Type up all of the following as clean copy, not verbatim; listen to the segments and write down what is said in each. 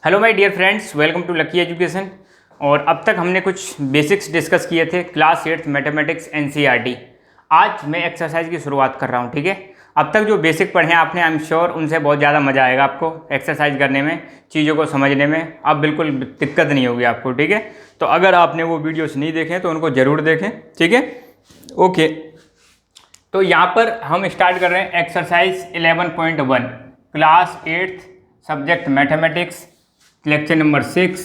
Hello my dear friends, welcome to Lucky Education. और अब तक हमने कुछ बेसिक्स डिस्कस किए थे क्लास 8 मैथमेटिक्स एनसीईआरटी। आज मैं एक्सरसाइज की शुरुआत कर रहा हूं, ठीक है। अब तक जो बेसिक पढ़े हैं आपने, आई एम श्योर उनसे बहुत ज़्यादा मज़ा आएगा आपको एक्सरसाइज करने में, चीज़ों को समझने में। अब बिल्कुल दिक्कत नहीं होगी आपको, ठीक है। तो अगर आपने वो वीडियोस नहीं देखे तो उनको ज़रूर देखें, ठीक है। ओके, तो यहाँ पर हम स्टार्ट कर रहे हैं exercise 11.1 class 8 subject mathematics, lecture number 6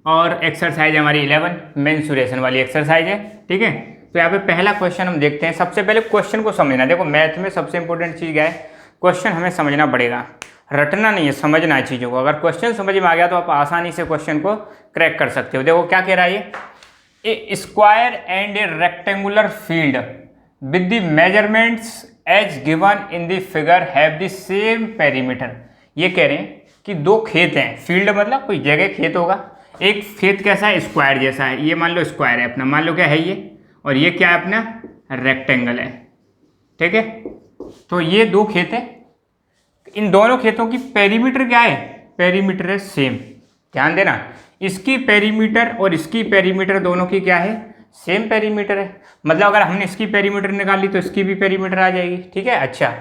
और एक्सरसाइज हमारी 11 मेंसुरेशन वाली एक्सरसाइज है, ठीक है। तो यहाँ पे पहला क्वेश्चन हम देखते हैं। सबसे पहले क्वेश्चन को समझना। देखो मैथ में सबसे इंपॉर्टेंट चीज़ क्या है, क्वेश्चन हमें समझना पड़ेगा, रटना नहीं है, समझना है चीज़ों को। अगर क्वेश्चन समझ में आ गया तो आप आसानी से क्वेश्चन को क्रैक कर सकते हो। देखो क्या कह रहा है ये, a square and a rectangular field with the measurements as given in the figure have the same perimeter. ये कह रहे हैं कि दो खेत हैं, फील्ड मतलब कोई जगह खेत होगा। एक खेत कैसा है, स्क्वायर जैसा है, ये मान लो स्क्वायर है अपना, मान लो क्या है ये, और ये क्या है अपना, रेक्टेंगल है, ठीक है। तो ये दो खेत है, इन दोनों खेतों की पेरीमीटर क्या है, पेरीमीटर है सेम। ध्यान देना, इसकी पेरीमीटर और इसकी पेरीमीटर दोनों की क्या है, सेम पेरीमीटर है। मतलब अगर हमने इसकी पेरीमीटर निकाल ली तो इसकी भी पेरीमीटर आ जाएगी, ठीक है। अच्छा,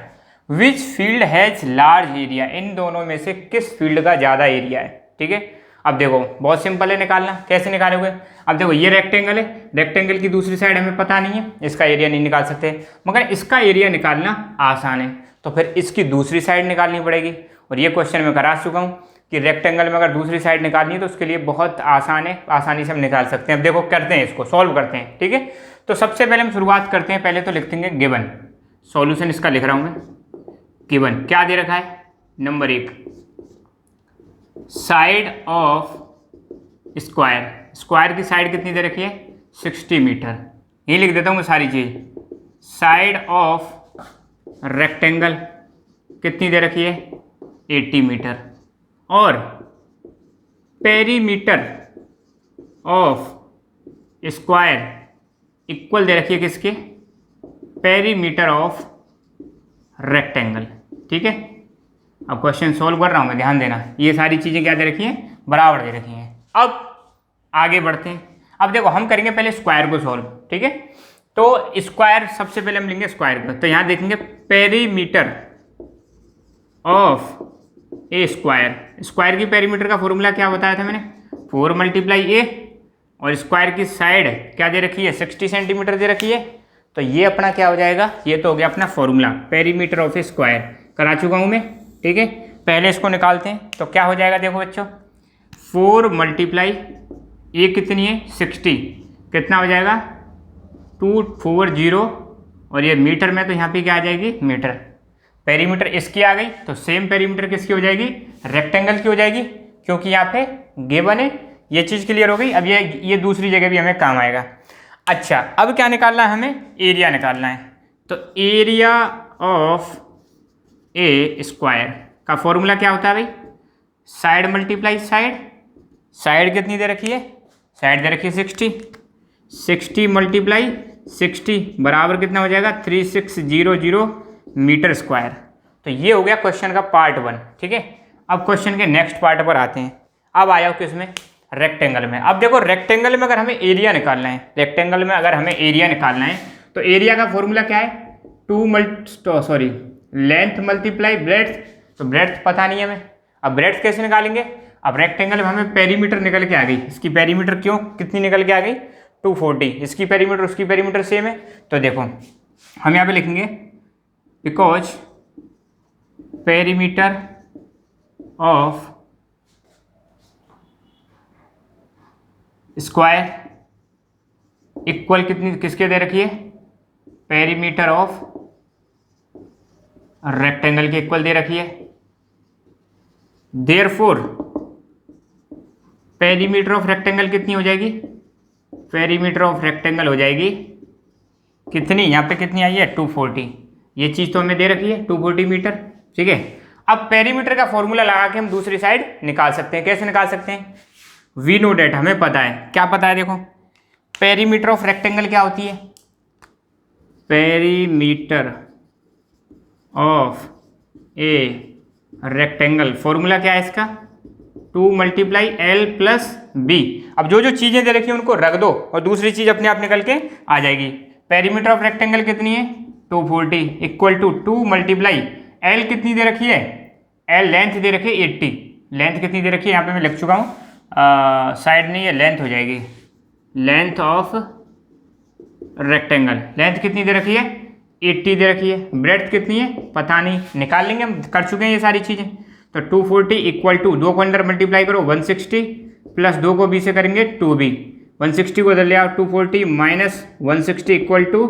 which field has large area, इन दोनों में से किस फील्ड का ज़्यादा एरिया है, ठीक है। अब देखो बहुत सिंपल है निकालना, कैसे निकालोगे। अब देखो ये रेक्टेंगल है, रेक्टेंगल की दूसरी साइड हमें पता नहीं है, इसका एरिया नहीं निकाल सकते, मगर इसका एरिया निकालना आसान है। तो फिर इसकी दूसरी साइड निकालनी पड़ेगी, और ये क्वेश्चन मैं करा चुका हूँ कि रेक्टेंगल में अगर दूसरी साइड निकालनी है तो उसके लिए बहुत आसान है, आसानी से हम निकाल सकते हैं। अब देखो करते हैं, इसको सॉल्व करते हैं, ठीक है। तो सबसे पहले हम शुरुआत करते हैं, पहले तो लिख देंगे गिवन, सॉल्यूशन इसका लिख रहा हूँ मैं। गिवन क्या दे रखा है, number 1, side of square, square की साइड कितनी दे रखी है, 60 मीटर। ये लिख देता हूँ मैं सारी चीज़। साइड ऑफ रेक्टेंगल कितनी दे रखी है, 80 मीटर। और पेरीमीटर ऑफ स्क्वायर इक्वल दे रखी है किसके, पेरीमीटर ऑफ रेक्टेंगल, ठीक है। अब क्वेश्चन सोल्व कर रहा हूं मैं, ध्यान देना, ये सारी चीज़ें क्या दे रखी हैं, बराबर दे रखी हैं। अब आगे बढ़ते हैं। अब देखो हम करेंगे पहले स्क्वायर को सॉल्व, ठीक है। तो स्क्वायर सबसे पहले हम लेंगे स्क्वायर को, तो यहां देखेंगे perimeter of A square. Square की पेरीमीटर का फॉर्मूला क्या बताया था मैंने, 4 × a, और स्क्वायर की साइड क्या दे रखी है, 60 सेंटीमीटर दे रखी है। तो ये अपना क्या हो जाएगा, ये तो हो गया अपना formula, perimeter of A square करा चुका हूं मैं, ठीक है। पहले इसको निकालते हैं, तो क्या हो जाएगा, देखो बच्चों, 4 × ए कितनी है, 60, कितना हो जाएगा, 240, और ये मीटर में तो यहाँ पे क्या आ जाएगी, मीटर। पेरीमीटर इसकी आ गई, तो सेम पेरीमीटर किसकी हो जाएगी, रेक्टेंगल की हो जाएगी, क्योंकि यहाँ पे गिवन है। ये चीज़ क्लियर हो गई। अब ये दूसरी जगह भी हमें काम आएगा। अच्छा, अब क्या निकालना है हमें, एरिया निकालना है। तो एरिया ऑफ ए स्क्वायर का फॉर्मूला क्या होता है भाई, साइड मल्टीप्लाई साइड। साइड कितनी दे रखी है, साइड दे रखी है 60, 60 × 60 बराबर कितना हो जाएगा, 3600 मीटर स्क्वायर। तो ये हो गया क्वेश्चन का पार्ट 1, ठीक है। अब क्वेश्चन के नेक्स्ट पार्ट पर आते हैं। अब आया किसमें, रेक्टेंगल में। अब देखो रेक्टेंगल में अगर हमें एरिया निकालना है, रेक्टेंगल में अगर हमें एरिया निकालना है तो एरिया का फॉर्मूला क्या है, लेंथ मल्टीप्लाई ब्रेड्थ। तो ब्रेड्थ पता नहीं है हमें, अब ब्रेड्थ कैसे निकालेंगे। अब रेक्टेंगल में हमें पेरीमीटर निकल के आ गई, इसकी पेरीमीटर क्यों कितनी निकल के आ गई, 240, इसकी पेरीमीटर उसकी पेरीमीटर सेम है। तो देखो हम यहाँ पे लिखेंगे because perimeter of square equal कितनी किसके दे रखी है, पेरीमीटर ऑफ रेक्टेंगल के इक्वल दे रखी है। देयरफॉर पेरीमीटर ऑफ रेक्टेंगल कितनी हो जाएगी, पेरीमीटर ऑफ रेक्टेंगल हो जाएगी कितनी, यहाँ पे कितनी आई है, 240। ये चीज़ तो हमें दे रखी है 240 मीटर, ठीक है। अब पेरीमीटर का फॉर्मूला लगा के हम दूसरी साइड निकाल सकते हैं। कैसे निकाल सकते हैं, वी नो डेट, हमें पता है, क्या पता है, देखो पेरीमीटर ऑफ रेक्टेंगल क्या होती है, perimeter of a rectangle, formula क्या है इसका, 2 मल्टीप्लाई L प्लस B। अब जो जो चीज़ें दे रखी हैं उनको रख दो और दूसरी चीज़ अपने आप निकल के आ जाएगी। पेरीमीटर ऑफ रेक्टेंगल कितनी है 240 इक्वल टू 2 मल्टीप्लाई L कितनी दे रखी है, L लेंथ दे रखी है 80। लेंथ कितनी दे रखी है यहाँ पे मैं लिख चुका हूँ, साइड नहीं है, लेंथ हो जाएगी, लेंथ ऑफ रेक्टेंगल लेंथ कितनी दे रखी है 80 दे रखी है। ब्रेड्थ कितनी है पता नहीं, निकाल लेंगे, हम कर चुके हैं ये सारी चीज़ें। तो 240 इक्वल टू 2 को अंदर मल्टीप्लाई करो 160 प्लस 2 को B से करेंगे 2B, 160 को इधर ले आओ 240 माइनस 160 इक्वल टू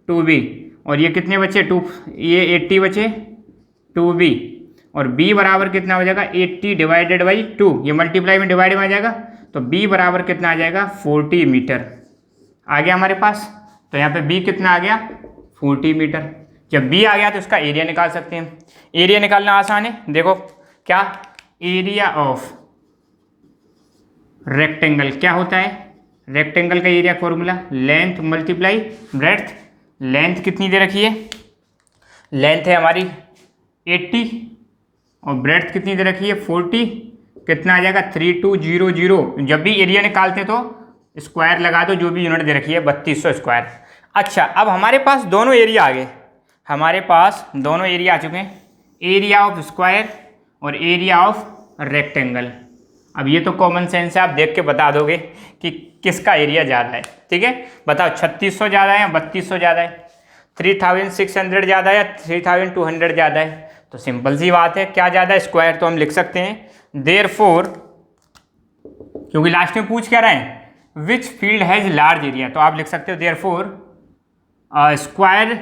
2B, और ये कितने बचे 2, ये 80 बचे 2B, और B बराबर कितना हो जाएगा 80 डिवाइडेड बाई 2, ये मल्टीप्लाई में डिवाइड में आ जाएगा, तो B बराबर कितना आ जाएगा 40 मीटर आ गया हमारे पास। तो यहाँ पे B कितना आ गया 40 मीटर। जब B आ गया तो इसका एरिया निकाल सकते हैं। एरिया निकालना आसान है, देखो क्या, एरिया ऑफ रेक्टेंगल क्या होता है, रेक्टेंगल का area formula length multiply breadth. Length कितनी दे रखी है, लेंथ है हमारी 80 और ब्रेड्थ कितनी दे रखी है 40, कितना आ जाएगा 3200। जब भी एरिया निकालते तो स्क्वायर लगा दो, जो भी यूनिट दे रखी है 3200 स्क्वायर। अच्छा अब हमारे पास दोनों एरिया आ गए, हमारे पास दोनों एरिया आ चुके हैं, एरिया ऑफ स्क्वायर और एरिया ऑफ रेक्टेंगल। अब ये तो कॉमन सेंस है, आप देख के बता दोगे कि किसका एरिया ज़्यादा है। ठीक है बताओ 3600 ज़्यादा है या 3200 ज़्यादा है, 3600 ज़्यादा है या 3200 ज़्यादा है। तो सिंपल सी बात है, क्या ज़्यादा है स्क्वायर, तो हम लिख सकते हैं देयरफॉर, क्योंकि लास्ट में पूछ क्या रहे हैं विच फील्ड हैज लार्ज एरिया, तो आप लिख सकते हो therefore square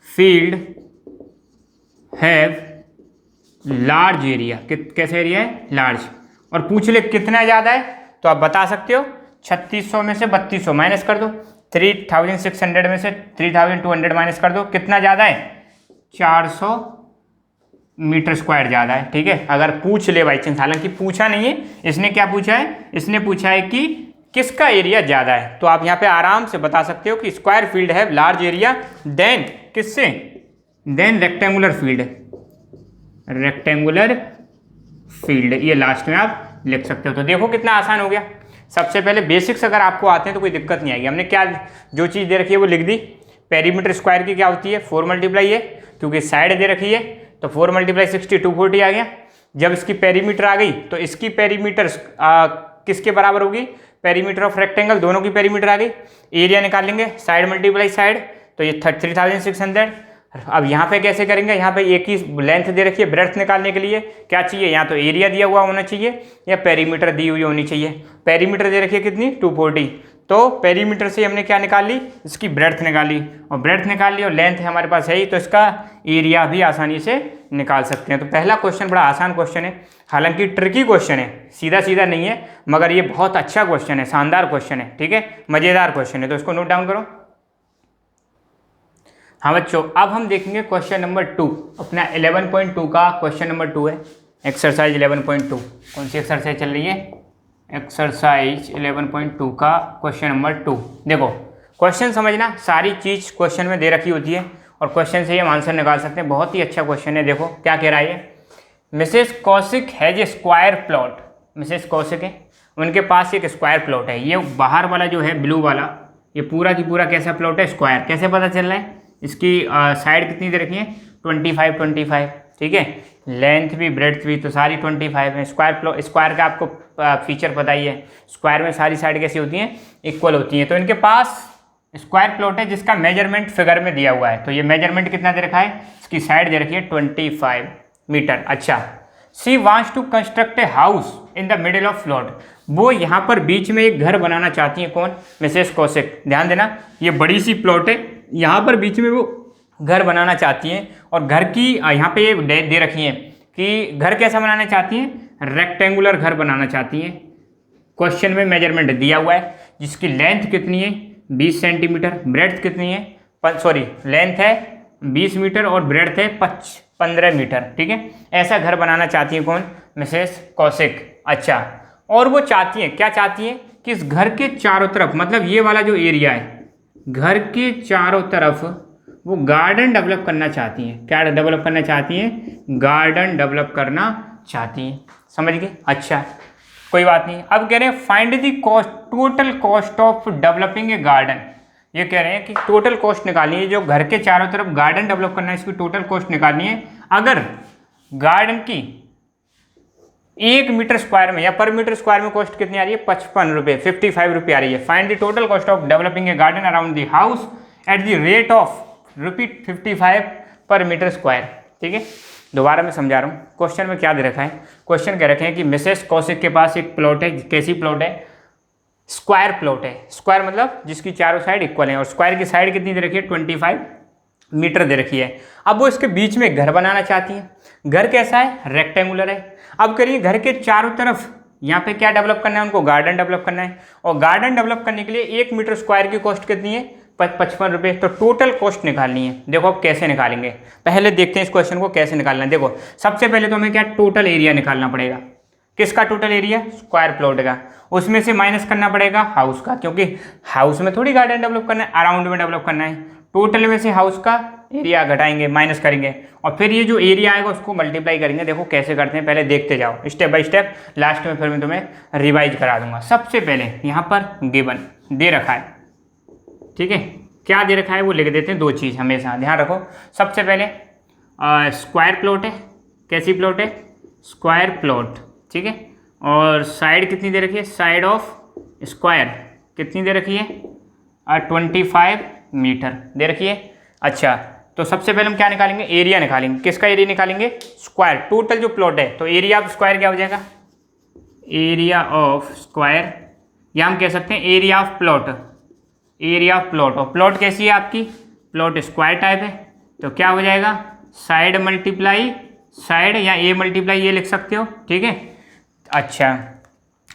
field have large area. कैसे एरिया है लार्ज, और पूछ ले कितना ज़्यादा है, तो आप बता सकते हो 3600 में से 3200 माइनस कर दो, 3600 में से 3200 माइनस कर दो, कितना ज़्यादा है 400 मीटर स्क्वायर ज़्यादा है। ठीक है अगर पूछ ले बाई चांस, हालांकि पूछा नहीं है, इसने क्या पूछा है, इसने पूछा है कि किसका एरिया ज़्यादा है, तो आप यहाँ पे आराम से बता सकते हो कि स्क्वायर फील्ड है लार्ज एरिया देन किससे, then rectangular field, rectangular field, ये लास्ट में आप लिख सकते हो। तो देखो कितना आसान हो गया। सबसे पहले बेसिक्स अगर आपको आते हैं तो कोई दिक्कत नहीं आएगी। हमने क्या जो चीज़ दे रखी है वो लिख दी। पेरीमीटर स्क्वायर की क्या होती है 4 मल्टीप्लाई है, क्योंकि साइड दे रखी है तो 4 मल्टीप्लाई 60 240 आ गया। जब इसकी पेरीमीटर आ गई तो इसकी पेरीमीटर किसके बराबर होगी, पेरीमीटर ऑफ रेक्टेंगल, दोनों की पेरीमीटर आ गई। एरिया निकाल लेंगे साइड मल्टीप्लाई साइड, तो ये 3600। अब यहाँ पे कैसे करेंगे, यहाँ पे एक ही लेंथ दे रखी है, ब्रेड्थ निकालने के लिए क्या चाहिए, यहाँ तो एरिया दिया हुआ होना चाहिए या पेरीमीटर दी हुई होनी चाहिए। पेरीमीटर दे रखी है कितनी 240, तो पेरीमीटर से हमने क्या निकाल ली, इसकी ब्रेड्थ निकाली, और ब्रेड्थ निकाल ली और लेंथ हमारे पास है ही, तो इसका एरिया भी आसानी से निकाल सकते हैं। तो पहला क्वेश्चन बड़ा आसान क्वेश्चन है, हालांकि ट्रिकी क्वेश्चन है, सीधा सीधा नहीं है, मगर ये बहुत अच्छा क्वेश्चन है, शानदार क्वेश्चन है। ठीक है मज़ेदार क्वेश्चन है, तो इसको नोट डाउन करो। हाँ बच्चों अब हम देखेंगे क्वेश्चन नंबर 2, अपना 11.2 का क्वेश्चन नंबर 2 है, एक्सरसाइज 11.2। कौन सी एक्सरसाइज चल रही है, एक्सरसाइज 11.2 का क्वेश्चन नंबर 2। देखो क्वेश्चन समझना, सारी चीज़ क्वेश्चन में दे रखी होती है और क्वेश्चन से ही हम आंसर निकाल सकते हैं। बहुत ही अच्छा क्वेश्चन है। देखो क्या कह रहा है, Mrs Kaushik has a square plot. Mrs Kaushik है, उनके पास एक स्क्वायर प्लॉट है। ये बाहर वाला जो है ब्लू वाला, ये पूरा की पूरा कैसा प्लॉट है, स्क्वायर। कैसे पता चल रहा है, इसकी साइड कितनी दे रखी है 25। ठीक है लेंथ भी ब्रेड्थ भी तो सारी 25 है। स्क्वायर का आपको फीचर पता ही है, स्क्वायर में सारी साइड कैसी होती हैं, इक्वल होती हैं। तो इनके पास स्क्वायर प्लॉट है जिसका मेजरमेंट फिगर में दिया हुआ है। तो ये मेजरमेंट कितना दे रखा है, इसकी साइड दे रखी है 25 मीटर। अच्छा, she wants to construct a house in the middle of plot. वो यहाँ पर बीच में एक घर बनाना चाहती हैं। कौन, मिसेस कौशिक। ध्यान देना, ये बड़ी सी प्लॉट है, यहाँ पर बीच में वो घर बनाना चाहती हैं। और घर की यहाँ पे ये दे रखी हैं कि घर कैसा बनाना चाहती हैं, रेक्टेंगुलर घर बनाना चाहती हैं। क्वेश्चन में मेजरमेंट दिया हुआ है जिसकी लेंथ कितनी है 20 सेंटीमीटर, ब्रेड्थ कितनी है लेंथ है 20 मीटर और ब्रेड्थ है 15 मीटर। ठीक है, ऐसा घर बनाना चाहती हैं कौन, मिसेस कौशिक। अच्छा, और वो चाहती हैं, क्या चाहती हैं कि इस घर के चारों तरफ, मतलब ये वाला जो एरिया है, घर के चारों तरफ वो गार्डन डेवलप करना चाहती हैं। क्या डेवलप करना चाहती हैं, गार्डन डेवलप करना चाहती हैं। समझ गए? अच्छा कोई बात नहीं। अब कह रहे हैं find the cost, total cost of developing a garden. ये कह रहे हैं कि टोटल कॉस्ट निकालनी है, जो घर के चारों तरफ गार्डन डेवलप करना है इसकी टोटल कॉस्ट निकालनी है। अगर गार्डन की 1 मीटर स्क्वायर में या पर मीटर स्क्वायर में कॉस्ट कितनी आ रही है? 55 रुपये, 55 रुपये आ रही है। Find the total cost of developing a garden around the house at the rate of ₹55 पर मीटर स्क्वायर। ठीक है, दोबारा मैं समझा रहा हूँ। क्वेश्चन में क्या दे रखा है? क्वेश्चन कह रखे हैं कि मिसेस कौशिक के पास एक प्लॉट है। कैसी प्लॉट है? स्क्वायर प्लॉट है। स्क्वायर मतलब जिसकी चारों साइड इक्वल है, और स्क्वायर की साइड कितनी दे रखी है? 25 मीटर दे रखी है। अब वो इसके बीच में घर बनाना चाहती है। घर कैसा है? रेक्टेंगुलर है। अब करिए घर के चारों तरफ यहाँ पे क्या डेवलप करना है? उनको गार्डन डेवलप करना है, और गार्डन डेवलप करने के लिए 1 मीटर स्क्वायर की कॉस्ट कितनी है? 55 रुपये। तो टोटल कॉस्ट निकालनी है। देखो अब कैसे निकालेंगे, पहले देखते हैं इस क्वेश्चन को कैसे निकालना है। देखो सबसे पहले तो हमें क्या टोटल एरिया निकालना पड़ेगा। किसका टोटल एरिया? स्क्वायर प्लॉट का। उसमें से माइनस करना पड़ेगा हाउस का, क्योंकि हाउस में थोड़ी गार्डन डेवलप करना है, अराउंड में डेवलप करना है। टोटल में से हाउस का एरिया घटाएंगे, माइनस करेंगे, और फिर ये जो एरिया आएगा उसको मल्टीप्लाई करेंगे। देखो कैसे करते हैं, पहले देखते जाओ स्टेप बाय स्टेप। लास्ट में फिर मैं तुम्हें रिवाइज करा दूंगा। सबसे पहले यहाँ पर गिवन दे रखा है। ठीक है, क्या दे रखा है वो लिख देते हैं। 2 चीज़ हमेशा ध्यान रखो। सबसे पहले स्क्वायर प्लॉट है। कैसी प्लॉट है? Square plot. ठीक है, और साइड कितनी दे रखी है? साइड ऑफ स्क्वायर कितनी दे रखी है? 25 मीटर दे रखी है। अच्छा, तो सबसे पहले हम क्या निकालेंगे? एरिया निकालेंगे। किसका एरिया निकालेंगे? स्क्वायर। टोटल जो प्लॉट है, तो एरिया ऑफ स्क्वायर क्या हो जाएगा? एरिया ऑफ स्क्वायर, या हम कह सकते हैं area of plot. Area of plot, और प्लॉट कैसी है आपकी? प्लॉट स्क्वायर टाइप है, तो क्या हो जाएगा? साइड मल्टीप्लाई साइड, या ए मल्टीप्लाई ये लिख सकते हो। ठीक है, अच्छा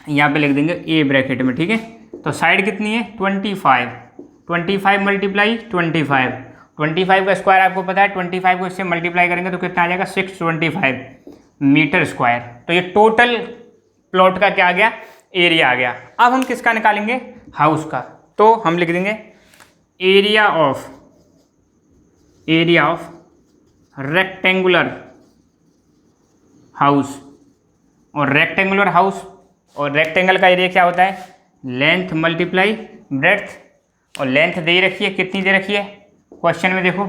यहाँ पे लिख देंगे ए ब्रैकेट में। ठीक है, तो साइड कितनी है? 25। 25 मल्टीप्लाई 25 का स्क्वायर आपको पता है। 25 को इससे मल्टीप्लाई करेंगे तो कितना आ जाएगा? 625 मीटर स्क्वायर। तो ये टोटल प्लॉट का क्या आ गया? एरिया आ गया। अब हम किसका निकालेंगे? हाउस का। तो हम लिख देंगे एरिया ऑफ रेक्टेंगुलर हाउस। और रेक्टेंगुलर हाउस और रेक्टेंगल का एरिया क्या होता है? लेंथ मल्टीप्लाई ब्रेड्थ, और लेंथ दे रखी है, कितनी दे रखी है क्वेश्चन में? देखो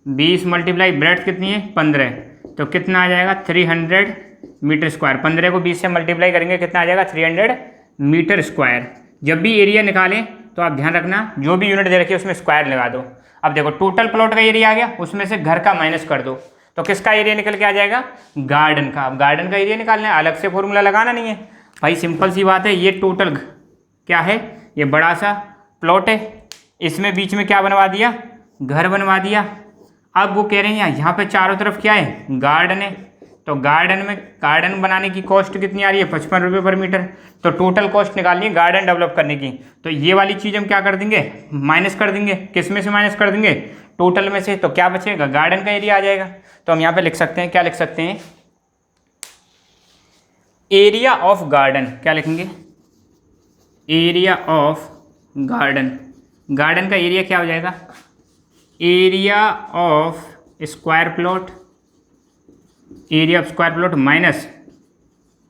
20 मल्टीप्लाई ब्रेड्थ कितनी है? 15। तो कितना आ जाएगा? 300 मीटर स्क्वायर। 15 को 20 से मल्टीप्लाई करेंगे, कितना आ जाएगा? 300 मीटर स्क्वायर। जब भी एरिया निकालें तो आप ध्यान रखना, जो भी यूनिट दे रखी है उसमें स्क्वायर लगा दो। अब देखो टोटल प्लॉट का एरिया आ गया, उसमें से घर का माइनस कर दो, तो किसका एरिया निकल के आ जाएगा? गार्डन का। अब गार्डन का एरिया निकालना है, अलग से फॉर्मूला लगाना नहीं है भाई, सिंपल सी बात है। ये टोटल क्या है? ये बड़ा सा प्लॉट है, इसमें बीच में क्या बनवा दिया? घर बनवा दिया। अब वो कह रहे हैं यहाँ पे चारों तरफ क्या है? गार्डन है। तो गार्डन बनाने की कॉस्ट कितनी आ रही है? 55 रुपये पर मीटर। तो टोटल कॉस्ट निकालनी है गार्डन डेवलप करने की, तो ये वाली चीज़ हम क्या कर देंगे? माइनस कर देंगे। किस में से माइनस कर देंगे? टोटल में से। तो क्या बचेगा? गार्डन का एरिया आ जाएगा। तो हम यहाँ पे लिख सकते हैं, क्या लिख सकते हैं? Area of garden. क्या लिखेंगे? Area of garden. गार्डन का एरिया क्या हो जाएगा? Area of square plot, area of square plot minus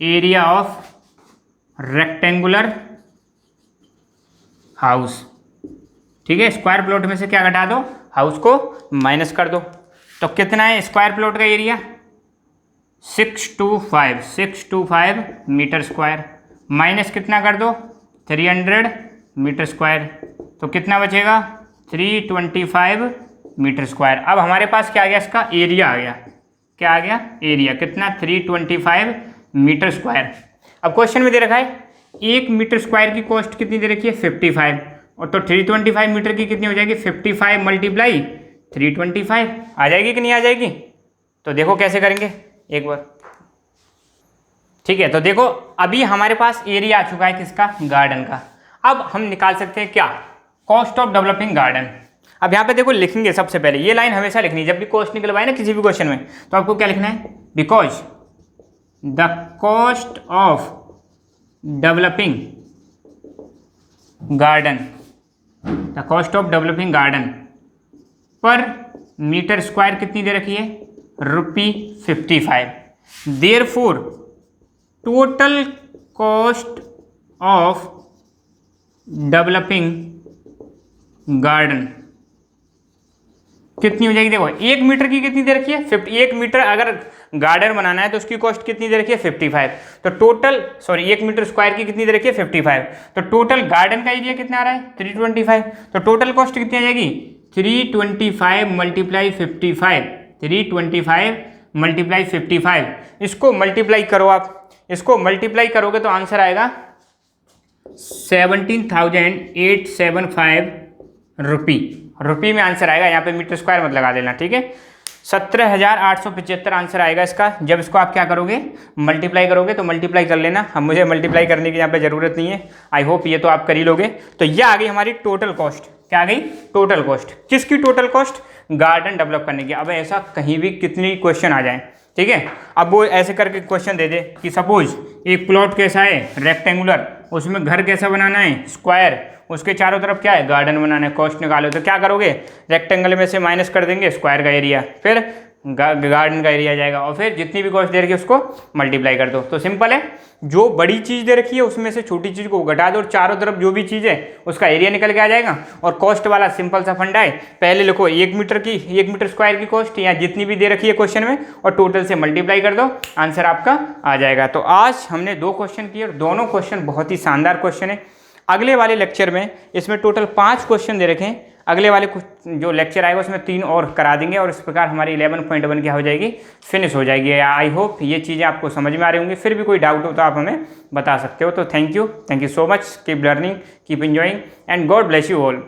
area of rectangular house. ठीक है, स्क्वायर प्लॉट में से क्या घटा दो? हाउस को माइनस कर दो। तो कितना है स्क्वायर प्लॉट का एरिया? 625 metre square. माइनस कितना कर दो? 300 मीटर स्क्वायर। तो कितना बचेगा? 325 मीटर स्क्वायर। अब हमारे पास क्या आ गया? इसका एरिया आ गया। क्या आ गया? एरिया कितना? 325 मीटर स्क्वायर। अब क्वेश्चन में दे रखा है 1 मीटर स्क्वायर की कॉस्ट कितनी दे रखी है? 55। और तो 325 मीटर की कितनी हो जाएगी? 55 मल्टीप्लाई 325 आ जाएगी कि नहीं आ जाएगी? तो देखो कैसे करेंगे एक बार। ठीक है, तो देखो अभी हमारे पास एरिया आ चुका है किसका? गार्डन का। अब हम निकाल सकते हैं क्या? Cost of developing garden. अब यहाँ पे देखो लिखेंगे, सबसे पहले ये लाइन हमेशा लिखनी है जब भी कॉस्ट निकलवाए ना किसी भी क्वेश्चन में, तो आपको क्या लिखना है? Because the cost of developing garden, the cost of developing garden पर मीटर स्क्वायर कितनी दे रखी है? ₹55। Therefore total cost of developing garden कितनी हो जाएगी? देखो 1 मीटर की कितनी दे रखी है? 1 मीटर अगर गार्डन बनाना है तो उसकी कॉस्ट कितनी दे रखी है? 55। तो टोटल 1 मीटर स्क्वायर की कितनी दे रखी है? 55। तो टोटल गार्डन का एरिया कितना आ रहा है? 325। तो टोटल कॉस्ट कितनी आ जाएगी? 325 मल्टीप्लाई 55, 325 मल्टीप्लाई 55। इसको मल्टीप्लाई करो आप, इसको मल्टीप्लाई करोगे तो आंसर आएगा 17,875 रुपी में आंसर आएगा। यहाँ पे मीटर स्क्वायर मत लगा देना, ठीक है। 17,875 आंसर आएगा इसका। जब इसको आप क्या करोगे? मल्टीप्लाई करोगे। तो मल्टीप्लाई कर लेना, हम मुझे मल्टीप्लाई करने की यहाँ पे ज़रूरत नहीं है। आई होप ये तो आप कर ही लोगे। तो ये आ गई हमारी टोटल कॉस्ट। क्या आ गई? Total cost. किसकी टोटल कॉस्ट? गार्डन डेवलप करने की। अब ऐसा कहीं भी कितनी क्वेश्चन आ जाए, ठीक है। अब वो ऐसे करके क्वेश्चन दे दे कि सपोज एक प्लॉट कैसा है? रेक्टेंगुलर। उसमें घर कैसा बनाना है? स्क्वायर। उसके चारों तरफ क्या है? गार्डन बनाना है। कॉस्ट निकालो तो क्या करोगे? रेक्टेंगल में से माइनस कर देंगे स्क्वायर का एरिया, फिर गार्डन का एरिया जाएगा, और फिर जितनी भी कॉस्ट दे रखी है उसको मल्टीप्लाई कर दो। तो सिंपल है, जो बड़ी चीज़ दे रखी है उसमें से छोटी चीज़ को घटा दो और चारों तरफ जो भी चीज़ है उसका एरिया निकल के आ जाएगा। और कॉस्ट वाला सिंपल सा फंडा है, पहले लिखो 1 मीटर स्क्वायर की कॉस्ट या जितनी भी दे रखी है क्वेश्चन में, और टोटल से मल्टीप्लाई कर दो, आंसर आपका आ जाएगा। तो आज हमने 2 क्वेश्चन किए और दोनों क्वेश्चन बहुत ही शानदार क्वेश्चन है। अगले वाले लेक्चर में इसमें टोटल 5 क्वेश्चन दे रखे हैं। अगले वाले जो लेक्चर आएगा उसमें 3 और करा देंगे, और इस प्रकार हमारी 11.1 क्या हो जाएगी? फिनिश हो जाएगी। आई होप ये चीज़ें आपको समझ में आ रही होंगी। फिर भी कोई डाउट हो तो आप हमें बता सकते हो। तो thank you so much. Keep learning, keep enjoying, and God bless you all.